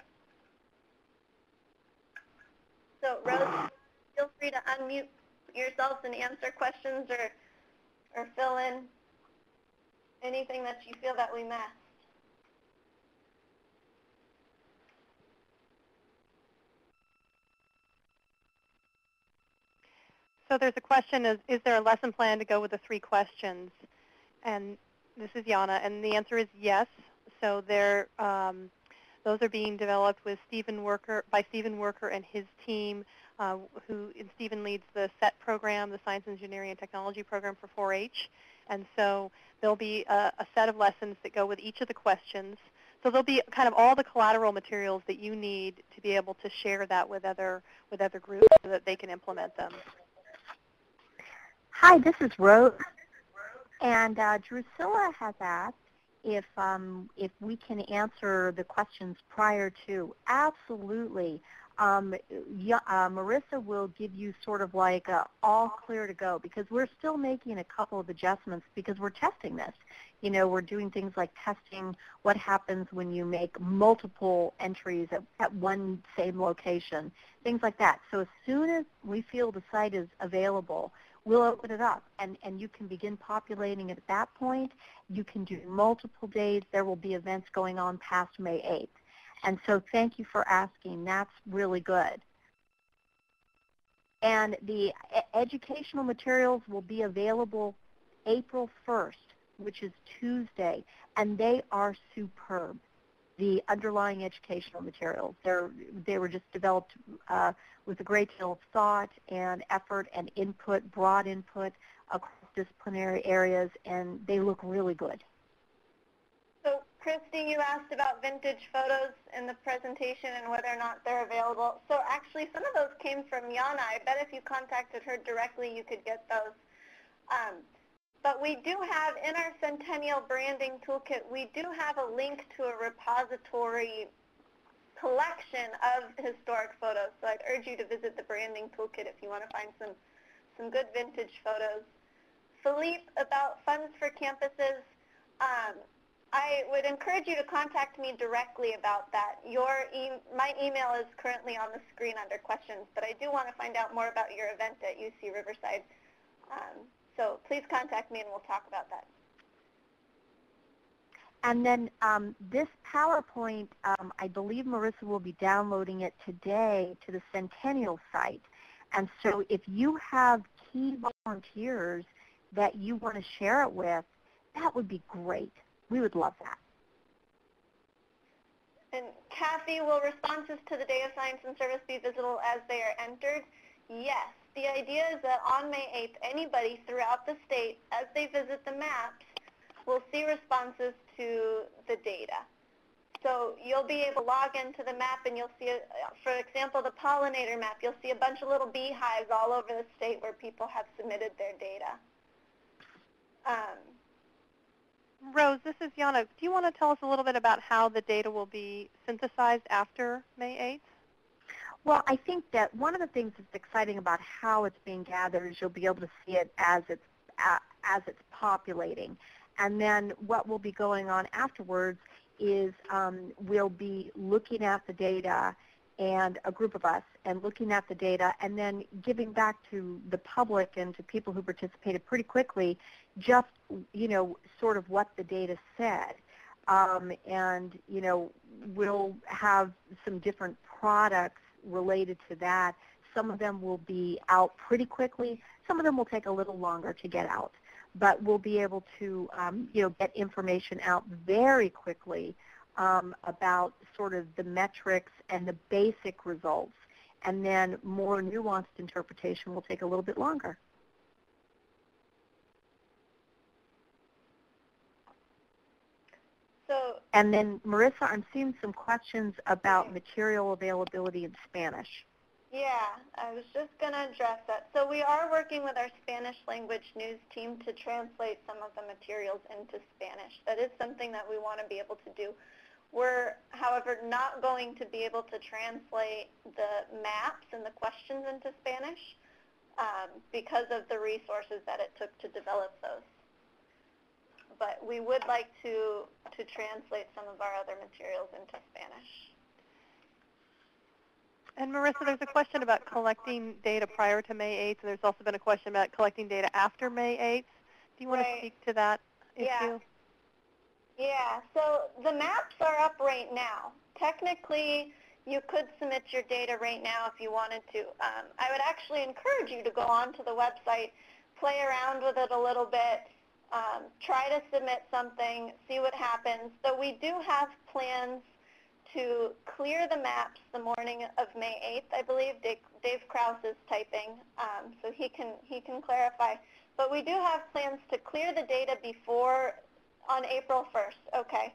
So Rose, feel free to unmute yourselves and answer questions or fill in anything that you feel that we missed. So there's a question, is there a lesson plan to go with the 3 questions? And this is Yana, and the answer is yes. So those Those are being developed with by Stephen Worker and his team, Stephen leads the SET program, the Science, Engineering, and Technology program for 4-H. And so there'll be a set of lessons that go with each of the questions. So there'll be kind of all the collateral materials that you need to be able to share that with other groups so that they can implement them. Hi, this is Rose, and Drusilla has asked if we can answer the questions prior to. Absolutely. Marissa will give you sort of like all clear to go, because we're still making a couple of adjustments because we're testing this. You know, we're doing things like testing what happens when you make multiple entries at one same location, things like that. So as soon as we feel the site is available, we'll open it up, and you can begin populating it at that point. You can do multiple days. There will be events going on past May 8th. And so thank you for asking. That's really good. And the educational materials will be available April 1st, which is Tuesday, and they are superb. The underlying educational materials, they were just developed with a great deal of thought and effort and input, broad input across disciplinary areas, and they look really good. So, Christy, you asked about vintage photos in the presentation and whether or not they're available. So actually, some of those came from Yana. I bet if you contacted her directly, you could get those. But we do have, in our Centennial Branding Toolkit, we do have a link to a repository collection of historic photos. So I'd urge you to visit the Branding Toolkit if you want to find some good vintage photos. Philippe, about funds for campuses, I would encourage you to contact me directly about that. My email is currently on the screen under questions, but I do want to find out more about your event at UC Riverside. So please contact me and we'll talk about that. And then this PowerPoint, I believe Marissa will be downloading it today to the Centennial site. And so if you have key volunteers that you want to share it with, that would be great. We would love that. And Kathy, will responses to the Day of Science and Service be visible as they are entered? Yes. The idea is that on May 8th, anybody throughout the state, as they visit the maps, will see responses to the data. So you'll be able to log into the map and you'll see, for example, the pollinator map. You'll see a bunch of little beehives all over the state where people have submitted their data. Rose, this is Yana. Do you want to tell us a little bit about how the data will be synthesized after May 8th? Well, I think that one of the things that's exciting about how it's being gathered is you'll be able to see it as it's populating. And then what will be going on afterwards is we'll be looking at the data, and a group of us, and looking at the data and then giving back to the public and to people who participated pretty quickly just, you know, sort of what the data said. And, you know, we'll have some different products related to that. Some of them will be out pretty quickly. Some of them will take a little longer to get out. But we'll be able to, you know, get information out very quickly about sort of the metrics and the basic results. And then more nuanced interpretation will take a little bit longer. And then, Marissa, I'm seeing some questions about material availability in Spanish. Yeah, I was just going to address that. So we are working with our Spanish language news team to translate some of the materials into Spanish. That is something that we want to be able to do. We're, however, not going to be able to translate the maps and the questions into Spanish because of the resources that it took to develop those. But we would like to translate some of our other materials into Spanish. And Marissa, there's a question about collecting data prior to May 8th, and there's also been a question about collecting data after May 8th. Do you want to speak to that issue? Yeah, so the maps are up right now. Technically, you could submit your data right now if you wanted to. I would actually encourage you to go onto the website, play around with it a little bit, try to submit something, see what happens. So we do have plans to clear the maps the morning of May 8th, I believe. Dave Krause is typing, so he can clarify. But we do have plans to clear the data on April 1st, okay?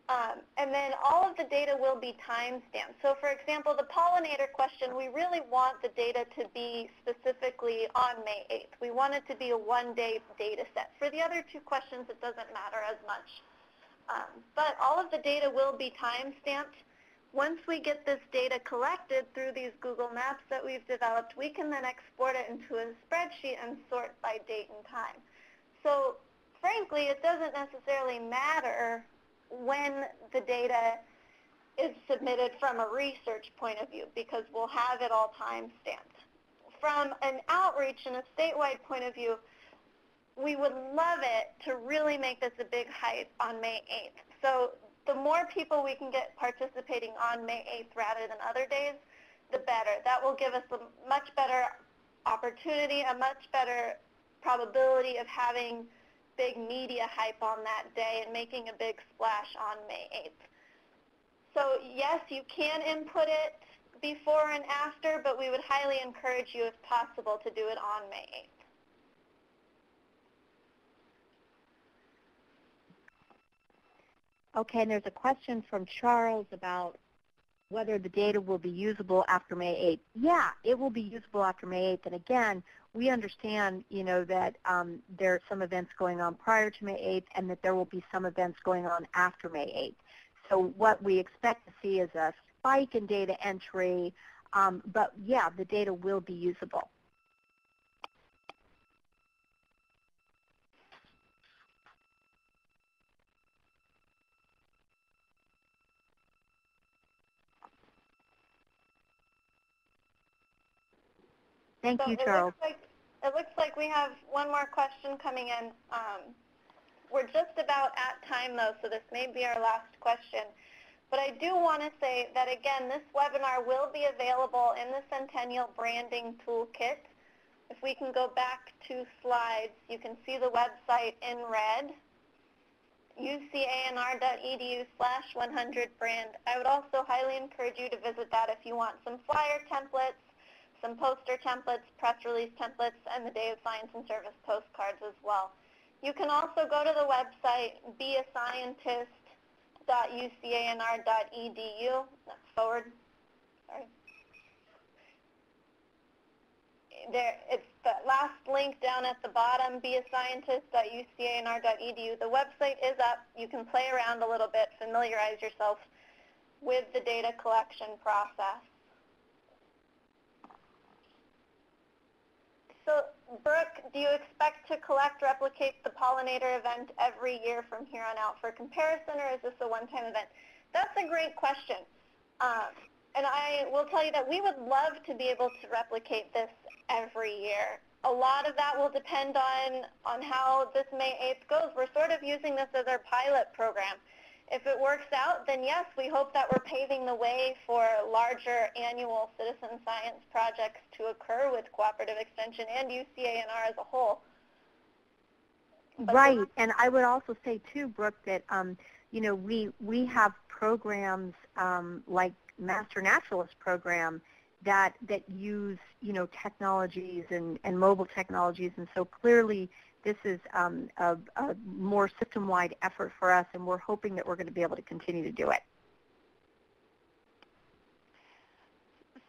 And then all of the data will be time-stamped. So for example, the pollinator question, we really want the data to be specifically on May 8th. We want it to be a one-day data set. For the other two questions, it doesn't matter as much. But all of the data will be time-stamped. Once we get this data collected through these Google Maps that we've developed, we can then export it into a spreadsheet and sort by date and time. So frankly, it doesn't necessarily matter when the data is submitted from a research point of view, because we'll have it all time-stamped. From an outreach and a statewide point of view, we would love it to really make this a big hype on May 8th. So the more people we can get participating on May 8th rather than other days, the better. That will give us a much better opportunity, a much better probability of having big media hype on that day and making a big splash on May 8th. So yes, you can input it before and after, but we would highly encourage you, if possible, to do it on May 8th. Okay, and there's a question from Charles about whether the data will be usable after May 8th. Yeah, it will be usable after May 8th. And again, we understand, that there are some events going on prior to May 8th and that there will be some events going on after May 8th. So what we expect to see is a spike in data entry, but yeah, the data will be usable. Thank you, Charles. It looks like we have one more question coming in. We're just about at time, though, so this may be our last question. But I do want to say that, again, this webinar will be available in the Centennial Branding Toolkit. If we can go back 2 slides, you can see the website in red, ucanr.edu/100brand. I would also highly encourage you to visit that if you want some flyer templates, some poster templates, press release templates, and the Day of Science and Service postcards as well. You can also go to the website beascientist.ucanr.edu. It's the last link down at the bottom, beascientist.ucanr.edu. The website is up. You can play around a little bit, familiarize yourself with the data collection process. So, Brooke, do you expect to replicate the pollinator event every year from here on out for comparison, or is this a one-time event? That's a great question. And I will tell you that we would love to be able to replicate this every year. A lot of that will depend on how this May 8th goes. We're sort of using this as our pilot program. If it works out, then yes, we hope that we're paving the way for larger annual citizen science projects to occur with Cooperative Extension and UCANR as a whole. But right, and I would also say too, Brooke, that we have programs like Master Naturalist program that use technologies and mobile technologies, and so clearly this is a more system-wide effort for us, and we're hoping that we're going to be able to continue to do it.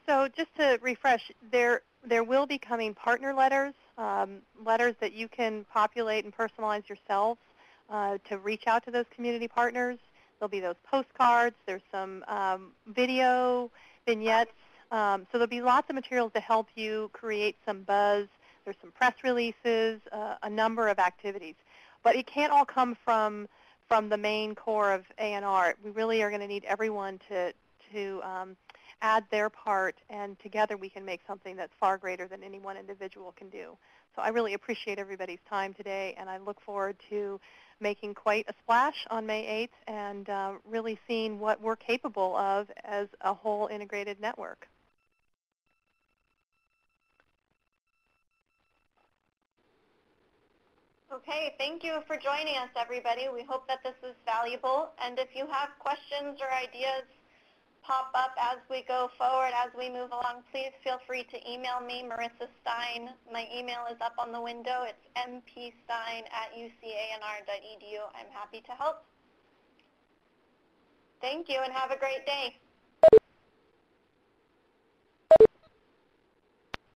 So just to refresh, there will be coming partner letters, letters that you can populate and personalize yourselves to reach out to those community partners. There'll be those postcards. There's some video vignettes. So there'll be lots of materials to help you create some buzz. There's some press releases, a number of activities. But it can't all come from the main core of ANR. We really are going to need everyone to add their part, and together we can make something that's far greater than any one individual can do. So I really appreciate everybody's time today, and I look forward to making quite a splash on May 8th and really seeing what we're capable of as a whole integrated network. Okay, thank you for joining us, everybody. We hope that this is valuable, and if you have questions or ideas pop up as we go forward, as we move along, please feel free to email me, Marissa Stein. My email is up on the window. It's mpstein@ucanr.edu. I'm happy to help. Thank you and have a great day.